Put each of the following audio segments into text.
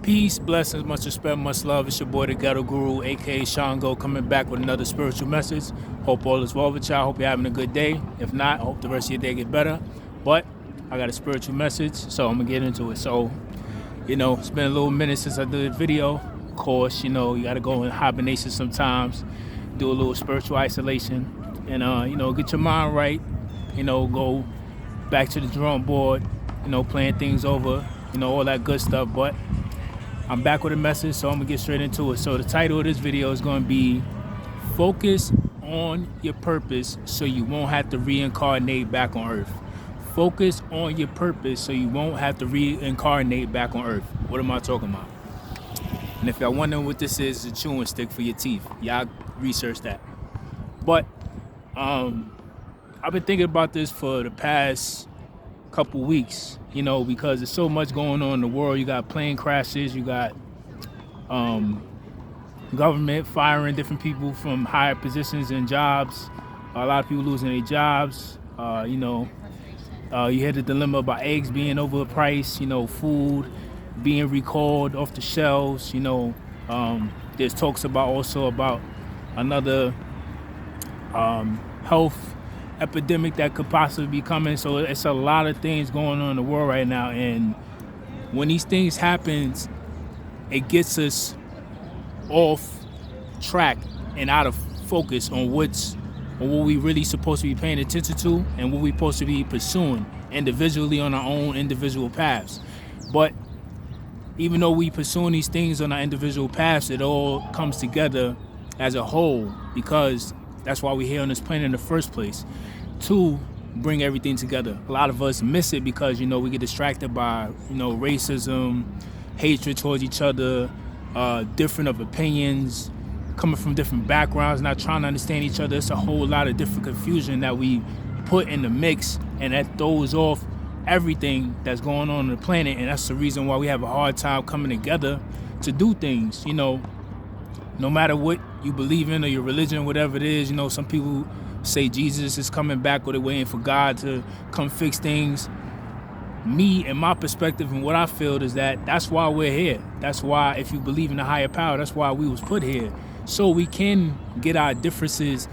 Peace, blessings, much respect, much love. It's your boy, the Ghetto Guru, aka Shango, coming back with another spiritual message. Hope all is well with y'all. Hope you're having a good day. If not, I hope the rest of your day get better. But I got a spiritual message, so I'm gonna get into it. So, it's been a little minute since I did a video. Of course, you gotta go in hibernation sometimes, do a little spiritual isolation, and get your mind right. Go back to the drawing board. Playing things over. All that good stuff. But I'm back with a message, so I'm gonna get straight into it. So the title of this video is gonna be Focus on Your Purpose so you won't have to reincarnate back on Earth. Focus on your purpose so you won't have to reincarnate back on Earth. What am I talking about? And if y'all wondering what this is, it's a chewing stick for your teeth. Y'all research that. But I've been thinking about this for the past couple weeks, because there's so much going on in the world. You got plane crashes, you got government firing different people from higher positions and jobs, a lot of people losing their jobs. You hear the dilemma about eggs being overpriced, food being recalled off the shelves. There's talks about another health epidemic that could possibly be coming. So it's a lot of things going on in the world right now, and when these things happen, it gets us off track and out of focus on what we really supposed to be paying attention to and what we're supposed to be pursuing individually on our own individual paths. But even though we pursuing these things on our individual paths, it all comes together as a whole, because that's why we're here on this planet in the first place, to bring everything together. A lot of us miss it because, we get distracted by, racism, hatred towards each other, different of opinions, coming from different backgrounds, not trying to understand each other. It's a whole lot of different confusion that we put in the mix, and that throws off everything that's going on the planet. And that's the reason why we have a hard time coming together to do things. No matter what you believe in or your religion, whatever it is, some people say Jesus is coming back or they're waiting for God to come fix things. Me and my perspective and what I feel is that's why we're here. That's why, if you believe in a higher power, that's why we was put here. So we can get our differences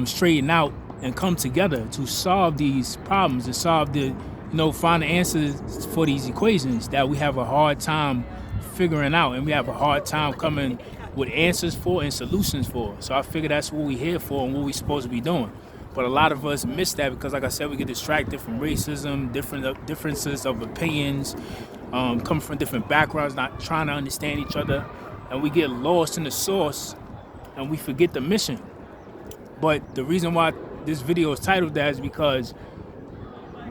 straightened out and come together to solve these problems and find the answers for these equations that we have a hard time figuring out, and we have a hard time coming with answers for and solutions for. So I figure that's what we're here for and what we're supposed to be doing. But a lot of us miss that because, like I said, we get distracted from racism, differences of opinions, coming from different backgrounds, not trying to understand each other, and we get lost in the source and we forget the mission. But the reason why this video is titled that is because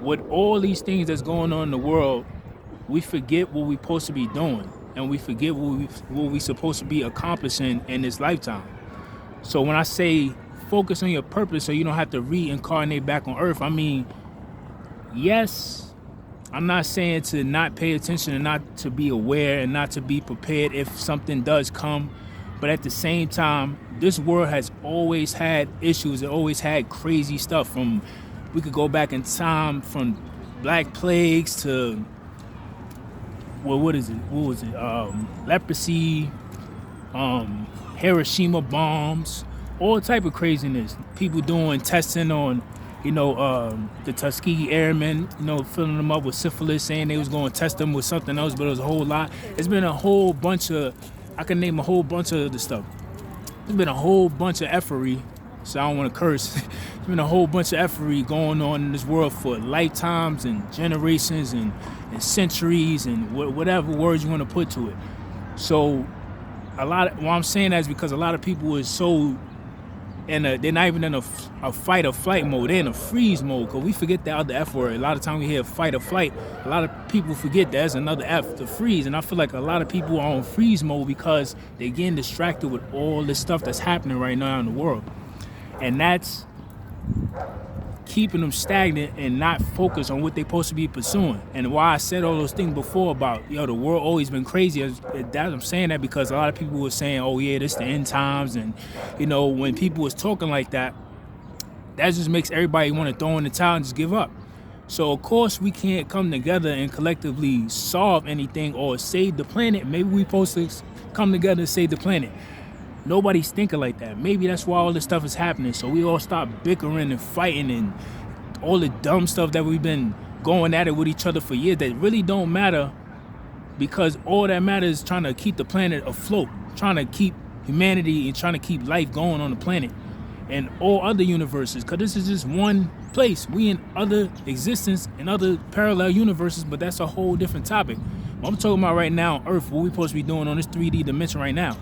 with all these things that's going on in the world, we forget what we're supposed to be doing. And we forget what we supposed to be accomplishing in this lifetime. So when I say focus on your purpose so you don't have to reincarnate back on Earth, I mean, yes, I'm not saying to not pay attention and not to be aware and not to be prepared if something does come. But at the same time, this world has always had issues. It always had crazy stuff. We could go back in time from Black Plagues to what was it? Leprosy, Hiroshima bombs, all type of craziness. People doing testing on, the Tuskegee Airmen, filling them up with syphilis, saying they was going to test them with something else, but it was a whole lot. It's been a whole bunch of, I can name a whole bunch of the stuff. There's been a whole bunch of effery, so I don't want to curse. There's been a whole bunch of effery going on in this world for lifetimes and generations and centuries and whatever words you want to put to it. So why I'm saying that is because a lot of people is so they're not even in a fight or flight mode. They're in a freeze mode, because we forget the other F word. A lot of times we hear fight or flight. A lot of people forget there's another F, the freeze. And I feel like a lot of people are on freeze mode because they're getting distracted with all this stuff that's happening right now in the world. And that's keeping them stagnant and not focused on what they're supposed to be pursuing. And why I said all those things before about, the world always been crazy. I'm saying that because a lot of people were saying, oh yeah, this the end times. And, when people was talking like that, that just makes everybody want to throw in the towel and just give up. So of course we can't come together and collectively solve anything or save the planet. Maybe we supposed to come together and save the planet. Nobody's thinking like that. Maybe that's why all this stuff is happening. So we all stop bickering and fighting and all the dumb stuff that we've been going at it with each other for years that really don't matter, because all that matters is trying to keep the planet afloat, trying to keep humanity and trying to keep life going on the planet and all other universes, because this is just one place. We in other existence in other parallel universes, but that's a whole different topic. I'm talking about right now, Earth, what we supposed to be doing on this 3D dimension right now.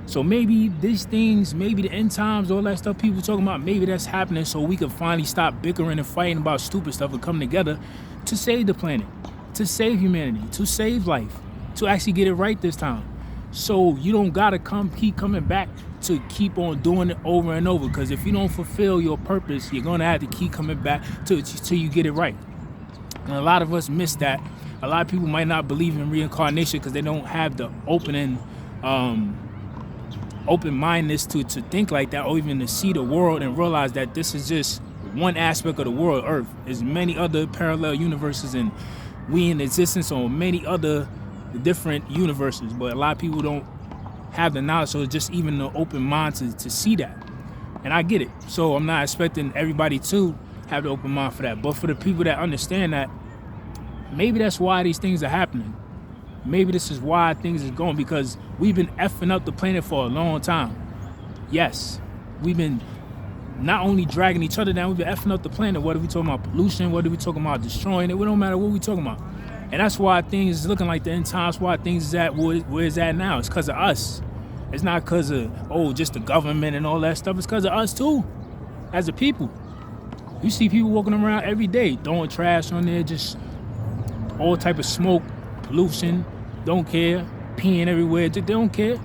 So maybe these things, maybe the end times, all that stuff people talking about, maybe that's happening so we can finally stop bickering and fighting about stupid stuff and come together to save the planet, to save humanity, to save life, to actually get it right this time. So you don't gotta keep coming back to keep on doing it over and over, because if you don't fulfill your purpose, you're gonna have to keep coming back till you get it right. And a lot of us miss that. A lot of people might not believe in reincarnation because they don't have the open-mindedness to think like that, or even to see the world and realize that this is just one aspect of the world, Earth. There's many other parallel universes, and we in existence on many other different universes, but a lot of people don't have the knowledge, so it's just even the open mind to see that. And I get it. So I'm not expecting everybody to have the open mind for that. But for the people that understand that, maybe that's why these things are happening. Maybe this is why things is going, because we've been effing up the planet for a long time. Yes, we've been not only dragging each other down, we've been effing up the planet. Whether we talking about pollution, whether we talking about destroying it, it don't matter what we talking about. And that's why things is looking like the end times, why things is at where it's at now. It's because of us. It's not because of, just the government and all that stuff. It's because of us too, as a people. You see people walking around every day, throwing trash on there, just all type of smoke, pollution, don't care, peeing everywhere. They don't care.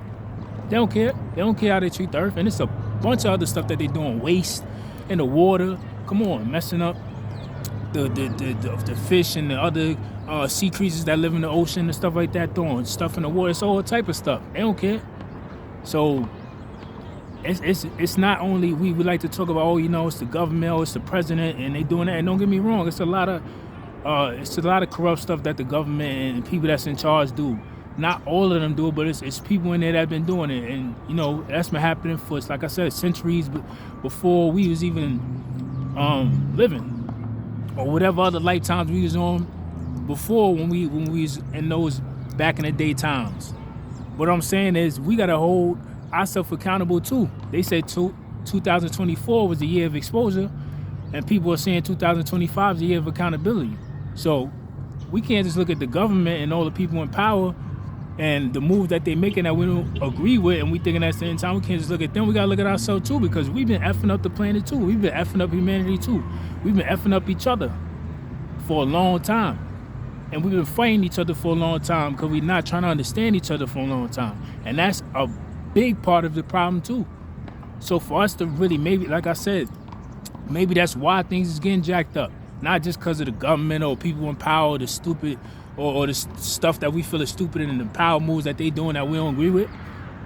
They don't care. They don't care how they treat the earth. And it's a bunch of other stuff that they doing, waste in the water. Come on, messing up the fish and the other sea creatures that live in the ocean and stuff like that, throwing stuff in the water. It's all type of stuff. They don't care. So it's not only we like to talk about, it's the government or it's the president and they doing that. And don't get me wrong, it's a lot of corrupt stuff that the government and people that's in charge do. Not all of them do it, but it's people in there that have been doing it. And, that's been happening for, like I said, centuries before we was even living, or whatever other lifetimes we was on before, when we was in those back in the day times. What I'm saying is we got to hold ourselves accountable too. They said 2024 was the year of exposure, and people are saying 2025 is the year of accountability. So we can't just look at the government and all the people in power and the moves that they're making that we don't agree with, and we thinking at the same time, we can't just look at them. We got to look at ourselves too, because we've been effing up the planet too. We've been effing up humanity too. We've been effing up each other for a long time. And we've been fighting each other for a long time because we're not trying to understand each other for a long time. And that's a big part of the problem too. So for us to really, maybe, like I said, maybe that's why things is getting jacked up. Not just because of the government or people in power, the stupid, or the stuff that we feel is stupid and the power moves that they doing that we don't agree with.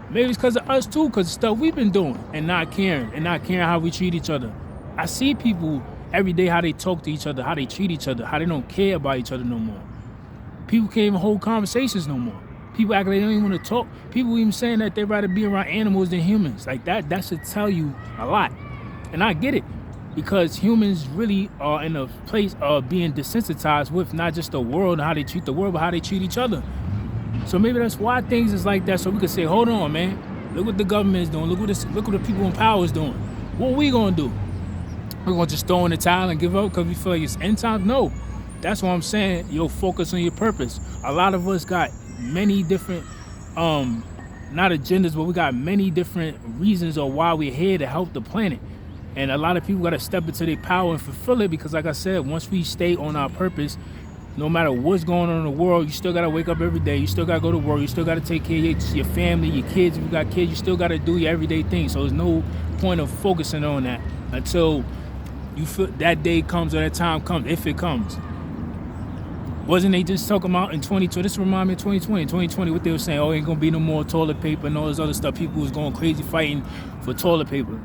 Maybe it's because of us too, because of stuff we've been doing and not caring how we treat each other. I see people every day, how they talk to each other, how they treat each other, how they don't care about each other no more. People can't even hold conversations no more. People act like they don't even want to talk. People even saying that they'd rather be around animals than humans. Like that should tell you a lot. And I get it, because humans really are in a place of being desensitized with not just the world and how they treat the world, but how they treat each other. So maybe that's why things is like that. So we could say, hold on, man. Look what the government is doing. Look what the people in power is doing. What are we going to do? We're going to just throw in the towel and give up because we feel like it's end time? No. That's what I'm saying. Focus on your purpose. A lot of us got many different, not agendas, but we got many different reasons of why we're here to help the planet. And a lot of people got to step into their power and fulfill it, because like I said, once we stay on our purpose, no matter what's going on in the world, you still got to wake up every day. You still got to go to work. You still got to take care of your family, your kids. If you got kids, you still got to do your everyday thing. So there's no point of focusing on that until you feel that day comes or that time comes, if it comes. Wasn't they just talking about in 2020? This reminds me of 2020. 2020, what they were saying, ain't going to be no more toilet paper and all this other stuff. People was going crazy fighting for toilet paper.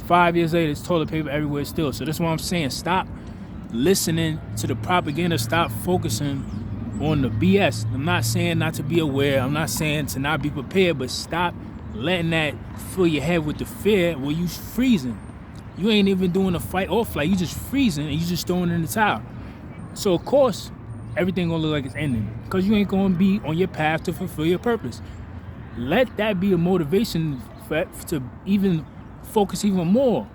5 years later, it's toilet paper everywhere still. So that's what I'm saying. Stop listening to the propaganda. Stop focusing on the BS. I'm not saying not to be aware. I'm not saying to not be prepared, but stop letting that fill your head with the fear where you freezing. You ain't even doing a fight or flight. You just freezing and you just throwing in the towel. So of course, everything gonna look like it's ending because you ain't gonna be on your path to fulfill your purpose. Let that be a motivation to even focus even more.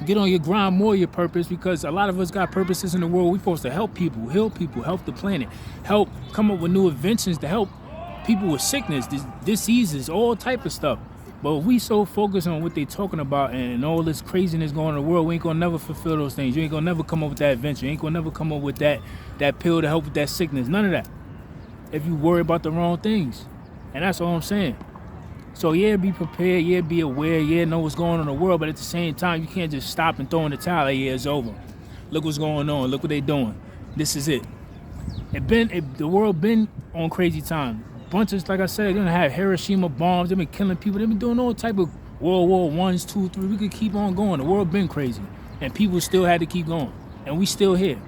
Get on your grind more, your purpose, because a lot of us got purposes in the world. We're supposed to help people, heal people, help the planet, help come up with new inventions to help people with sickness, diseases, all type of stuff. But if we so focused on what they talking about and all this craziness going on in the world, we ain't gonna never fulfill those things. You ain't gonna never come up with that adventure. You ain't gonna never come up with that pill to help with that sickness. None of that. If you worry about the wrong things. And that's all I'm saying. So yeah, be prepared, yeah, be aware, yeah, know what's going on in the world, but at the same time, you can't just stop and throw in the towel, like, yeah, it's over. Look what's going on, look what they doing. This is it. The world been on crazy time. Bunches, like I said, they're gonna have Hiroshima bombs, they've been killing people, they've been doing all type of World War I's, 2, 3, we could keep on going. The world been crazy. And people still had to keep going. And we still here.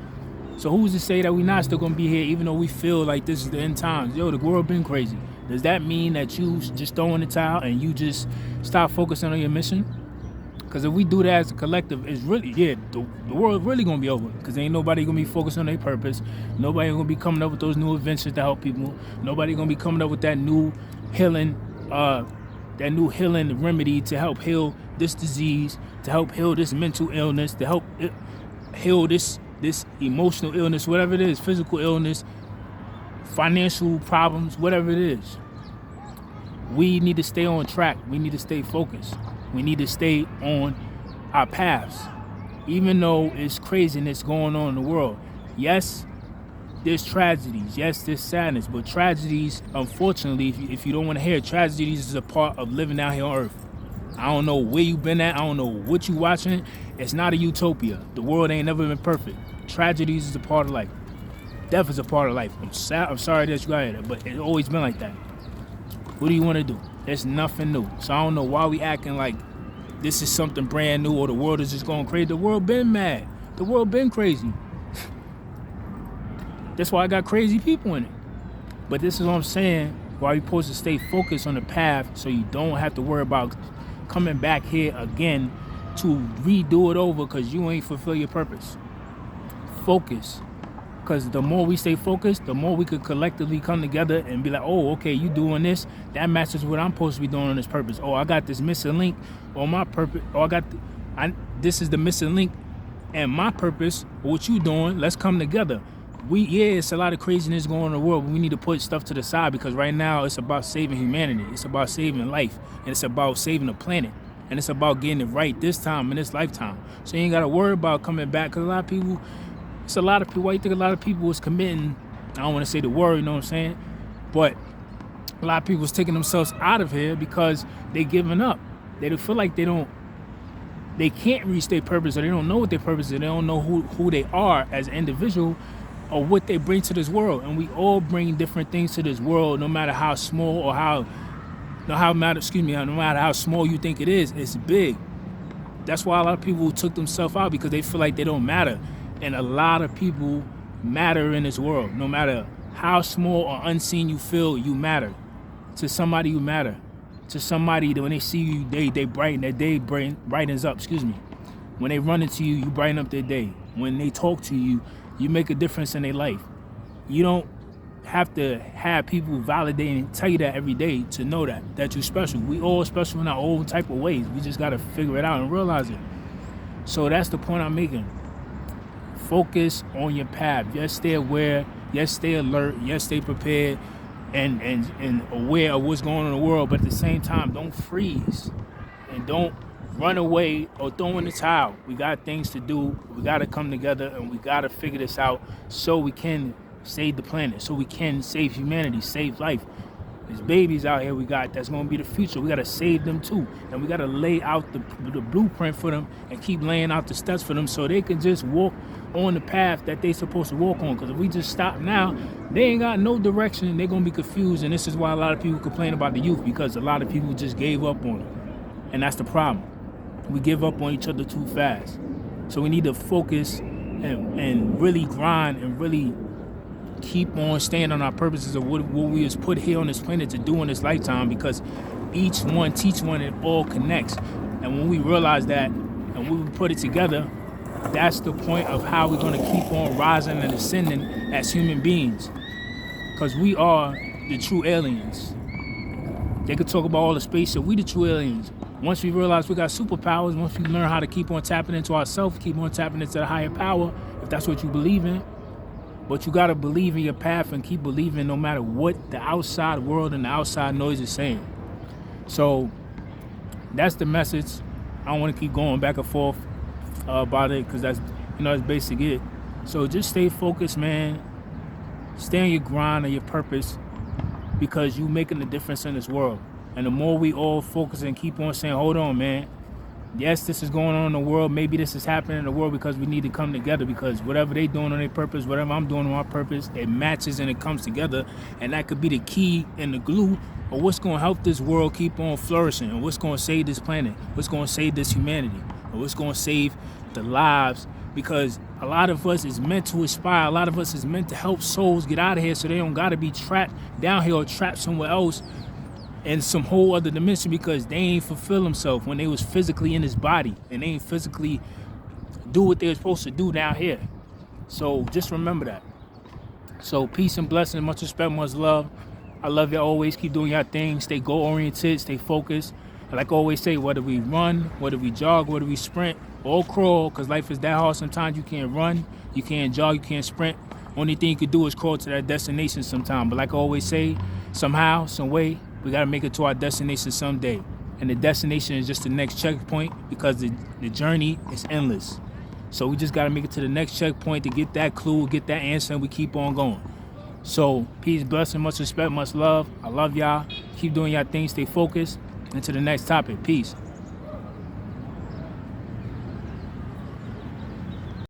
So who's to say that we not still gonna be here even though we feel like this is the end times? Yo, the world been crazy. Does that mean that you just throw in the towel and you just stop focusing on your mission? Because if we do that as a collective, it's really, yeah, the world really gonna be over. Because ain't nobody gonna be focused on their purpose. Nobody gonna be coming up with those new inventions to help people. Nobody gonna be coming up with that new healing remedy to help heal this disease, to help heal this mental illness, to help heal this emotional illness, whatever it is, physical illness, financial problems, whatever it is. We need to stay on track. We need to stay focused. We need to stay on our paths. Even though it's craziness going on in the world. Yes, there's tragedies. Yes, there's sadness. But tragedies, unfortunately, if you don't want to hear it, tragedies is a part of living out here on Earth. I don't know where you've been at. I don't know what you watching. It's not a utopia. The world ain't never been perfect. Tragedies is a part of life. Death is a part of life. I'm sorry that you got it, but it's always been like that. What do you want to do? There's nothing new. So I don't know why we acting like this is something brand new or the world is just going crazy. The world been mad. The world been crazy. That's why I got crazy people in it. But this is what I'm saying, why you're supposed to stay focused on the path so you don't have to worry about coming back here again to redo it over because you ain't fulfill your purpose. Focus. Because the more we stay focused, the more we could collectively come together and be like, oh, okay, you doing this. That matches what I'm supposed to be doing on this purpose. Oh, I got this missing link on my purpose. Oh, this is the missing link and my purpose. What you doing? Let's come together. It's a lot of craziness going on in the world, but we need to put stuff to the side because right now it's about saving humanity. It's about saving life. And it's about saving the planet. And it's about getting it right this time in this lifetime. So you ain't got to worry about coming back because a lot of people... It's a lot of people. Why you think a lot of people was committing? I don't want to say the word, you know what I'm saying? But a lot of people was taking themselves out of here because they giving up. They don't feel like they can't reach their purpose, or they don't know what their purpose is. They don't know who they are as an individual or what they bring to this world. And we all bring different things to this world, no matter how small or no matter how small you think it is, it's big. That's why a lot of people took themselves out because they feel like they don't matter. And a lot of people matter in this world. No matter how small or unseen you feel, you matter. To somebody, you matter. To somebody, that when they see you, they brighten, their day brightens up, When they run into you, you brighten up their day. When they talk to you, you make a difference in their life. You don't have to have people validate and tell you that every day to know that you're special. We all special in our own type of ways. We just got to figure it out and realize it. So that's the point I'm making. Focus on your path. Yes, stay aware. Yes, stay alert. Yes, stay prepared and aware of what's going on in the world. But at the same time, don't freeze and don't run away or throw in the towel. We got things to do. We got to come together and we got to figure this out so we can save the planet, so we can save humanity, save life. There's babies out here we got that's going to be the future. We got to save them too. And we got to lay out the blueprint for them and keep laying out the steps for them so they can just walk on the path that they supposed to walk on. Because if we just stop now, they ain't got no direction. They're going to be confused. And this is why a lot of people complain about the youth, because a lot of people just gave up on them. And that's the problem. We give up on each other too fast. So we need to focus and really grind and really keep on staying on our purposes of what we was put here on this planet to do in this lifetime, because each one teach one, it all connects. And when we realize that and when we put it together, that's the point of how we're going to keep on rising and ascending as human beings, because we are the true aliens. They could talk about all the space shit. We the true aliens. Once we realize we got superpowers, once we learn how to keep on tapping into ourselves, keep on tapping into the higher power, if that's what you believe in. But you got to believe in your path and keep believing no matter what the outside world and the outside noise is saying. So that's the message. I don't want to keep going back and forth about it, because that's basically it. So just stay focused, man. Stay on your grind and your purpose, because you making a difference in this world. And the more we all focus and keep on saying, hold on, man, yes, this is going on in the world, maybe this is happening in the world because we need to come together, because whatever they doing on their purpose, whatever I'm doing on my purpose, it matches and it comes together. And that could be the key and the glue of what's going to help this world keep on flourishing, and what's going to save this planet, what's going to save this humanity, and what's going to save the lives. Because a lot of us is meant to inspire, a lot of us is meant to help souls get out of here so they don't got to be trapped down here or trapped somewhere else in some whole other dimension, because they ain't fulfill themselves when they was physically in this body, and they ain't physically do what they were supposed to do down here. So just remember that. So peace and blessing, much respect, much love. I love you always. Keep doing your thing. Stay goal-oriented, stay focused. Like I always say, whether we run, whether we jog, whether we sprint, or crawl, because life is that hard sometimes. You can't run, you can't jog, you can't sprint. Only thing you could do is crawl to that destination sometime. But like I always say, somehow, some way, we got to make it to our destination someday. And the destination is just the next checkpoint, because the journey is endless. So we just got to make it to the next checkpoint to get that clue, get that answer, and we keep on going. So peace, blessing, much respect, much love. I love y'all. Keep doing y'all thing. Stay focused. And to the next topic. Peace.